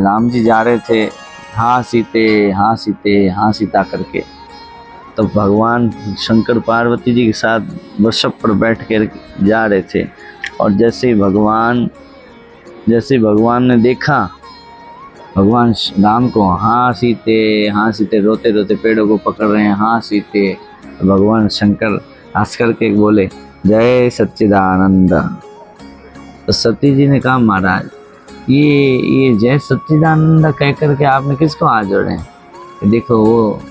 राम जी जा रहे थे, हाँ सीते हाँ सीते हाँ सीता करके, तो भगवान शंकर पार्वती जी के साथ वृषभ पर बैठ कर जा रहे थे। और जैसे ही भगवान ने देखा भगवान राम को, हाँ सीते रोते रोते पेड़ों को पकड़ रहे हैं, हाँ सीते, तो भगवान शंकर हंस करके बोले जय सच्चिदानंद। तो सती जी ने कहा महाराज ये जय सच्चिदानंद कह करके आपने किसको हाथ जोड़े हैं? देखो वो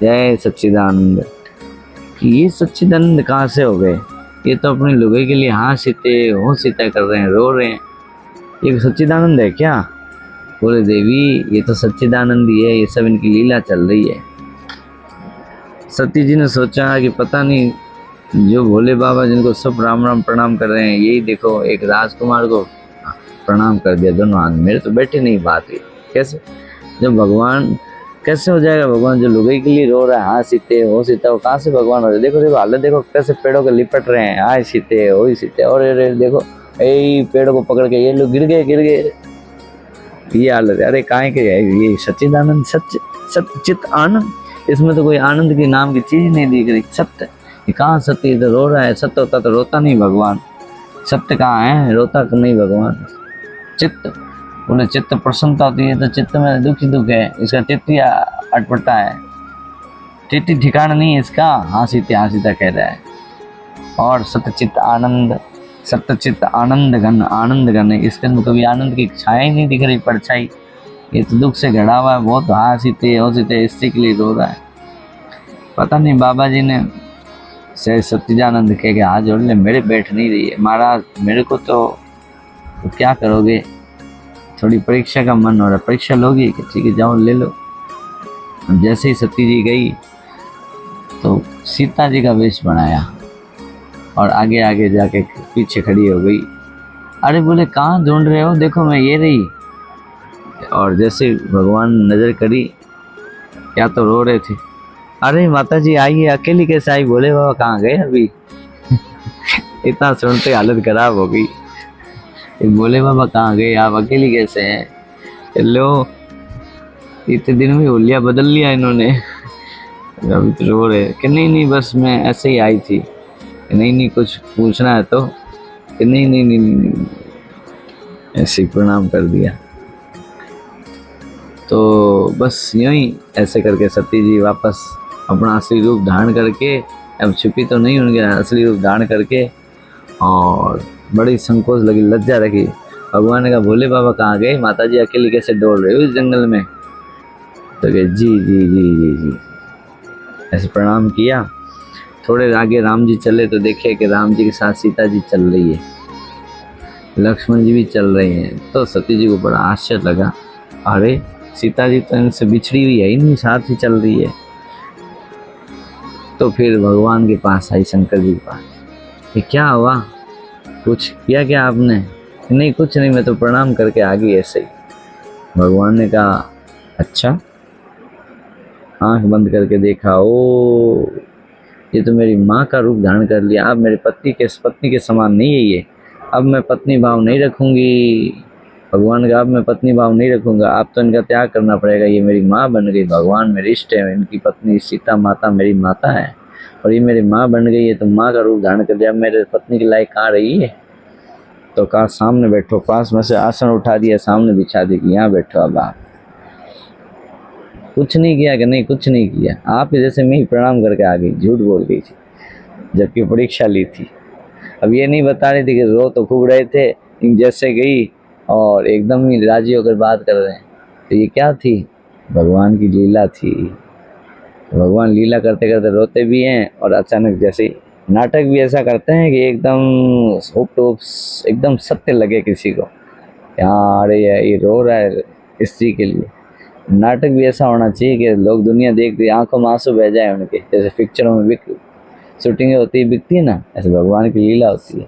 जय सच्चिदानंद, कि ये सच्चिदानंद कहाँ से हो गए? ये तो अपनी लुगाई के लिए हाँ सीते हो सीता कर रहे हैं, रो रहे हैं, ये सच्चिदानंद है क्या? बोले देवी ये तो सच्चिदानंद ही है, ये सब इनकी लीला चल रही है। सती जी ने सोचा कि पता नहीं जो भोले बाबा जिनको सब राम राम प्रणाम कर रहे हैं, यही देखो एक राजकुमार को प्रणाम कर दिया दोनों हाथ, मेरे तो बैठे नहीं बात हुई। कैसे जब भगवान कैसे हो जाएगा? भगवान जो लुगाई के लिए रो रहा है हाँ सीते हो सीता, वो कहाँ से भगवान हो जाए? देखो देखो हालत देखो, कैसे पेड़ों को लिपट रहे हैं, हाँ सीते हो सीते, और देखो यही पेड़ों को पकड़ के ये लोग गिर गए, ये हालत है। अरे काहे के ये सच्चिदानंद सत्य चित आनंद, इसमें तो कोई आनंद की नाम की चीज नहीं दिख रही। सत्य कहाँ सत्य, तो रो रहा है, सत्य होता तो रोता नहीं भगवान, सत्य कहाँ है, रोता तो नहीं भगवान। चित्त बोले चित्त प्रसन्नता होती है तो चित्त में दुख है, इसका चित्त या अटपटा है, चित्त ठिकाना नहीं है इसका, हाँ सीता कह रहा है। और सत्यचित्त आनंद घन, इसके अंदर कभी आनंद की छाया ही नहीं दिख रही, परछाई, ये तो दुख से घड़ा हुआ है बहुत, हाँ सीते इसी के लिए रो रहा है। पता नहीं बाबा जी ने से सच्चिदानंद कह के हाथ जोड़ ले, मेरे बैठ नहीं रही है महाराज, मेरे को तो क्या करोगे, थोड़ी परीक्षा का मन हो रहा है, परीक्षा लोगी? कि ठीक है जाओ ले लो। जैसे ही सती जी गई तो सीता जी का वेश बनाया और आगे आगे जाके पीछे खड़ी हो गई। अरे बोले कहाँ ढूंढ रहे हो? देखो मैं ये रही। और जैसे भगवान नजर करी, क्या तो रो रहे थे। अरे माता जी आइए, अकेली कैसे आई? बोले बाबा कहाँ गए अभी? इतना सुनते हालत खराब हो गई। बोले बाबा कहाँ गए आप, अकेली कैसे हैं? लो इतने दिन में होलिया बदल लिया इन्होंने, अभी तो रो रहे कि नहीं बस मैं ऐसे ही आई थी, नहीं कुछ पूछना है तो, कि नहीं ऐसे ही प्रणाम कर दिया। तो बस यूं ही ऐसे करके सती जी वापस अपना असली रूप धारण करके, अब छुपी तो नहीं उनके, असली रूप धारण करके, और बड़ी संकोच लगी, लज्जा रखी। भगवान ने कहा भोले बाबा कहाँ गए? माता जी अकेली कैसे डोल रहे हो इस जंगल में? तो कहे जी ऐसे प्रणाम किया। थोड़े आगे राम जी चले तो देखे कि राम जी के साथ सीता जी चल रही है, लक्ष्मण जी भी चल रहे हैं। तो सती जी को बड़ा आश्चर्य लगा, अरे सीता जी तो इनसे बिछड़ी हुई है ही नहीं, साथ ही चल रही है। तो फिर भगवान के पास आई, शंकर जी के पास, ये क्या हुआ, कुछ किया क्या आपने? नहीं कुछ नहीं, मैं तो प्रणाम करके आ गई ऐसे ही। भगवान ने कहा अच्छा? आंख बंद करके देखा, ओ ये तो मेरी माँ का रूप धारण कर लिया, अब मेरे पत्नी के समान नहीं है ये, अब मैं पत्नी भाव नहीं रखूंगी। भगवान का अब मैं पत्नी भाव नहीं रखूंगा, अब तो इनका त्याग करना पड़ेगा, ये मेरी माँ बन गई, भगवान मेरी इष्ट है, इनकी पत्नी सीता माता मेरी माता है, और ये मेरी माँ बन गई है, तो माँ का रूप धारण कर लिया, अब मेरे पत्नी के लायक कहाँ रही है? तो कहा सामने बैठो, पास में से आसन उठा दिया, सामने बिछा दी कि यहाँ बैठो। अब आप कुछ नहीं किया? कि नहीं कुछ नहीं किया, आप जैसे मैं ही प्रणाम करके आ गई, झूठ बोल गई थी, जबकि परीक्षा ली थी। अब ये नहीं बता रही थी कि रो तो खूब रहे थे, जैसे गई और एकदम ही राजी होकर बात कर रहे हैं, तो ये क्या थी? भगवान की लीला थी। भगवान लीला करते करते रोते भी हैं, और अचानक जैसे नाटक भी ऐसा करते हैं कि एकदम सत्य लगे किसी को, यार ये रो रहा है स्त्री के लिए। नाटक भी ऐसा होना चाहिए कि लोग दुनिया देखती आंखों में आंसू बह जाए उनके, जैसे पिक्चरों में शूटिंग होती है बिकती है ना, ऐसे भगवान की लीला होती है।